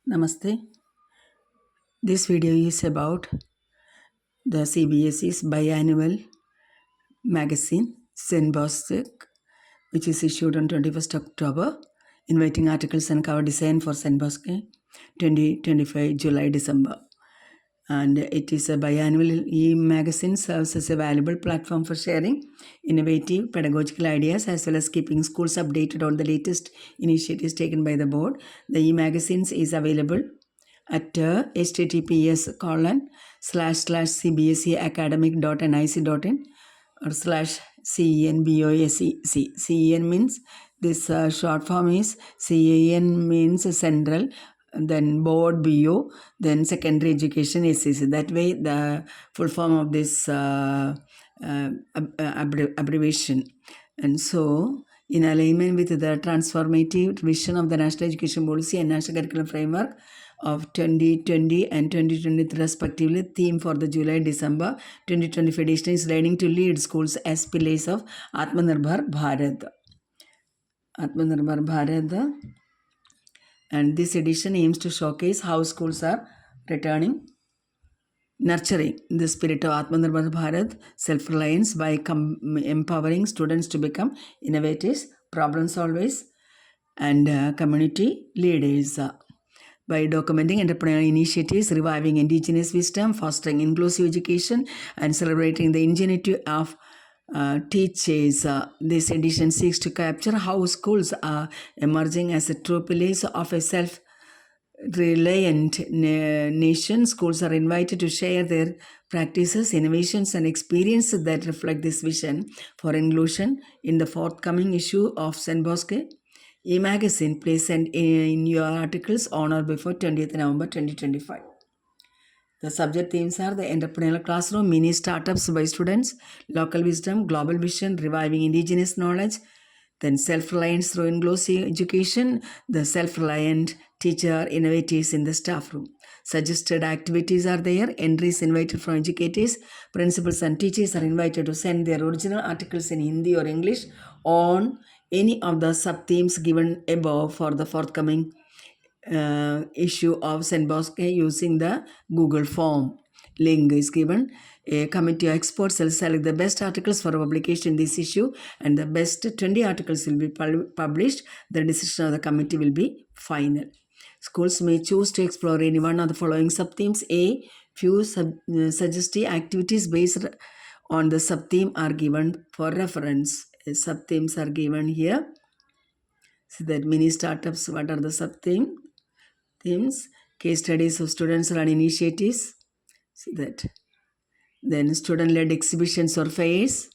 Namaste. This video is about the CBSE's biannual magazine Cenbosec, which is issued on 21st October, inviting articles and cover design for Cenbosec 2025 July-December. And it is a biannual e-magazine, serves as a valuable platform for sharing innovative pedagogical ideas as well as keeping schools updated on the latest initiatives taken by the board. The e-magazines is available at https://cbseacademic.nic.in or /CENBOSEC. CEN means this short form is CEN means central, then board BO, then secondary education SEC. That way the full form of this abbreviation. And so in alignment with the transformative vision of the National Education Policy and National Curriculum Framework of 2020 and 2023 respectively, theme for the July-December 2025 edition is learning to lead schools as pillars of Atmanirbhar Bharat. Atmanirbhar Bharat. And this edition aims to showcase how schools are nurturing the spirit of Atmanirbhar Bharat, self-reliance by empowering students to become innovators, problem solvers, and community leaders. By documenting entrepreneurial initiatives, reviving indigenous wisdom, fostering inclusive education, and celebrating the ingenuity of teachers. This edition seeks to capture how schools are emerging as a true pillars of a self-reliant nation. Schools are invited to share their practices, innovations, and experiences that reflect this vision for inclusion in the forthcoming issue of Cenbosec e-magazine. Please send in your articles on or before 20th November 2025. The subject themes are the entrepreneurial classroom, mini startups by students, local wisdom, global vision, reviving indigenous knowledge, then self-reliance through inclusive education, the self-reliant teacher innovators in the staff room. Suggested activities are there. Entries invited from educators. Principals and teachers are invited to send their original articles in Hindi or English on any of the sub-themes given above for the forthcoming issue of Cenbosec using the Google form. Link is given. A committee of experts will select the best articles for publication in this issue, and the best 20 articles will be published. The decision of the committee will be final. Schools may choose to explore any one of the following sub-themes. A few suggested activities based on the sub-theme are given for reference. Sub-themes are given here. See that mini startups, what are the sub-themes? Case studies of students-run initiatives. See that. Then student-led exhibitions or fairs.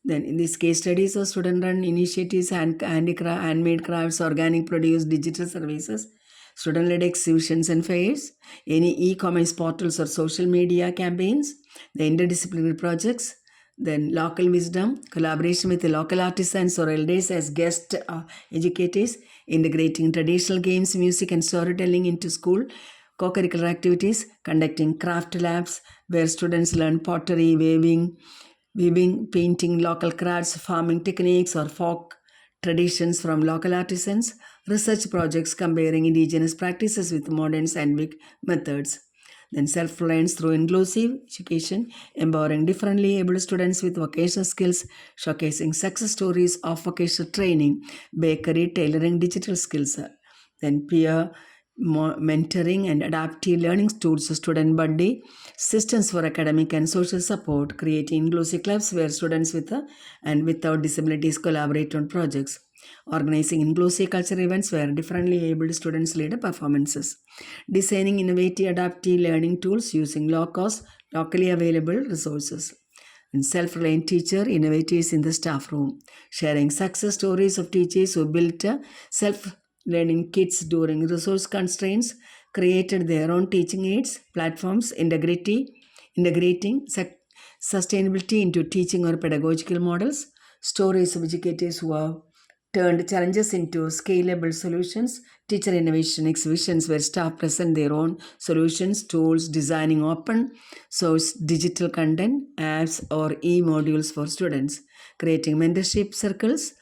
Then in these case studies of student-run initiatives, handmade crafts, organic produce, digital services, student-led exhibitions and fairs, any e-commerce portals or social media campaigns, the interdisciplinary projects, then local wisdom, collaboration with the local artisans or elders as guest educators, integrating traditional games, music and storytelling into school, co-curricular activities, conducting craft labs where students learn pottery, weaving, painting, local crafts, farming techniques or folk traditions from local artisans, research projects comparing indigenous practices with modern scientific methods. Then self-reliance through inclusive education, empowering differently able students with vocational skills, showcasing success stories of vocational training, bakery, tailoring, digital skills. Then peer mentoring and adaptive learning tools, student buddy, systems for academic and social support, creating inclusive clubs where students with and without disabilities collaborate on projects, organizing inclusive cultural events where differently abled students lead performances, designing innovative adaptive learning tools using low-cost, locally available resources, and self-reliant teacher innovators in the staff room, sharing success stories of teachers who built self-learning kits during resource constraints, created their own teaching aids, platforms, integrating sustainability into teaching or pedagogical models, stories of educators who have turned challenges into scalable solutions, teacher innovation exhibitions where staff present their own solutions, tools, designing open source digital content, apps or e-modules for students, creating mentorship circles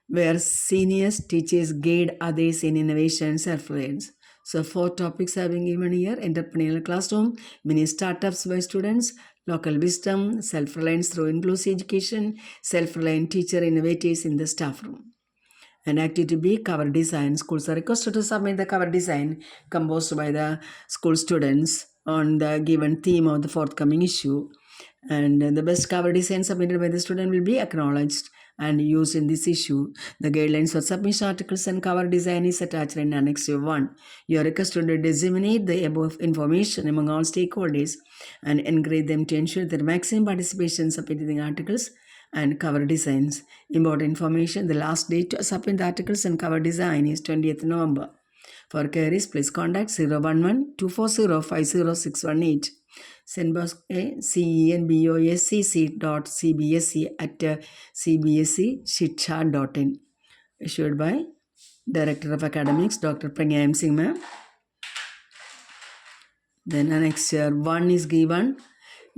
where seniors teachers guide others in innovation and self-reliance. So 4 topics have been given here: entrepreneurial classroom, mini startups by students, local wisdom, self-reliance through inclusive education, self-reliant teacher innovators in the staff room. And activity B, cover design. Schools are requested to submit the cover design composed by the school students on the given theme of the forthcoming issue. And the best cover design submitted by the student will be acknowledged and used in this issue. The guidelines for submission articles and cover design is attached in Annex 1. You are requested to disseminate the above information among all stakeholders and encourage them to ensure their maximum participation submitting articles and cover designs. Important information: the last date to submit the articles and cover design is 20th November. For queries, please contact 011-240-50618. Cenbosec, CENBOSEC.CBSE at cbseshiksha.in. Issued by Director of Academics, Dr. Pragya M. Singh ma'am. Then Annex 1 is given.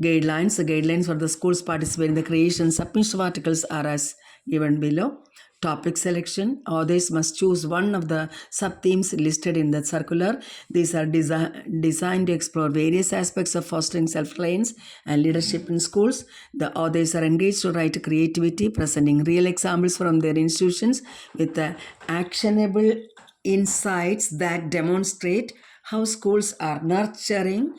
Guidelines. The guidelines for the schools participate in the creation submission of articles are as given below. Topic selection. Authors must choose one of the sub-themes listed in the circular. These are designed to explore various aspects of fostering self-reliance and leadership in schools. The authors are engaged to write creativity, presenting real examples from their institutions with actionable insights that demonstrate how schools are nurturing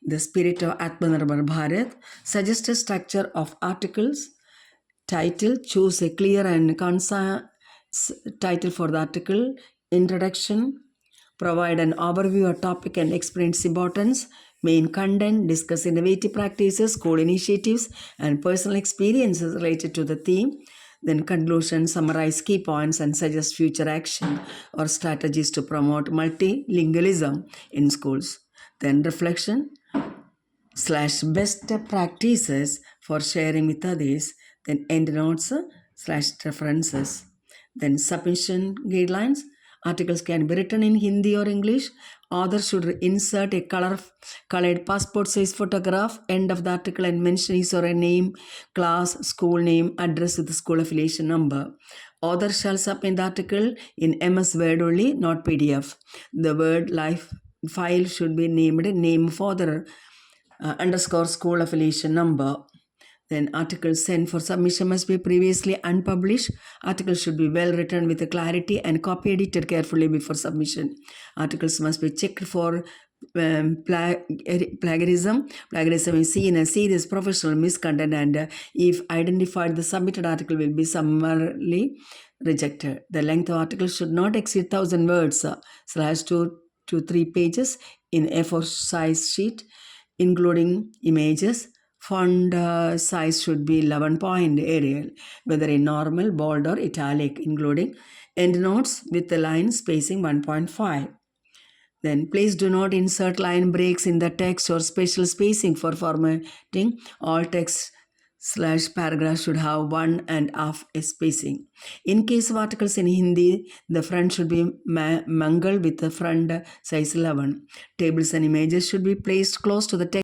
the spirit of Atmanirbhar Bharat. Suggest a structure of articles. Title: choose a clear and concise title for the article. Introduction: provide an overview of topic and explain its importance. Main content: discuss innovative practices, school initiatives, and personal experiences related to the theme. Then conclusion: summarize key points and suggest future action or strategies to promote multilingualism in schools. Then reflection / best practices for sharing with others. Then end notes / references. Then submission guidelines. Articles can be written in Hindi or English. Author should insert a colored passport size photograph end of the article and mention his or her name, class, school name, address with the school affiliation number. Author shall submit the article in MS Word only, not PDF. The Word live file should be named name of author _ school affiliation number. Then articles sent for submission must be previously unpublished. Articles should be well written with clarity and copy edited carefully before submission. Articles must be checked for plagiarism. Plagiarism is seen as serious professional misconduct, and if identified, the submitted article will be summarily rejected. The length of articles should not exceed 1,000 words /2 to 3 pages in A4 size sheet, including images. Font size should be 11-point Arial, whether in normal, bold, or italic, including endnotes with the line spacing 1.5. Then please do not insert line breaks in the text or special spacing for formatting. All text / paragraph should have 1.5 spacing. In case of articles in Hindi, the front should be mangled with the front size 11. Tables and images should be placed close to the text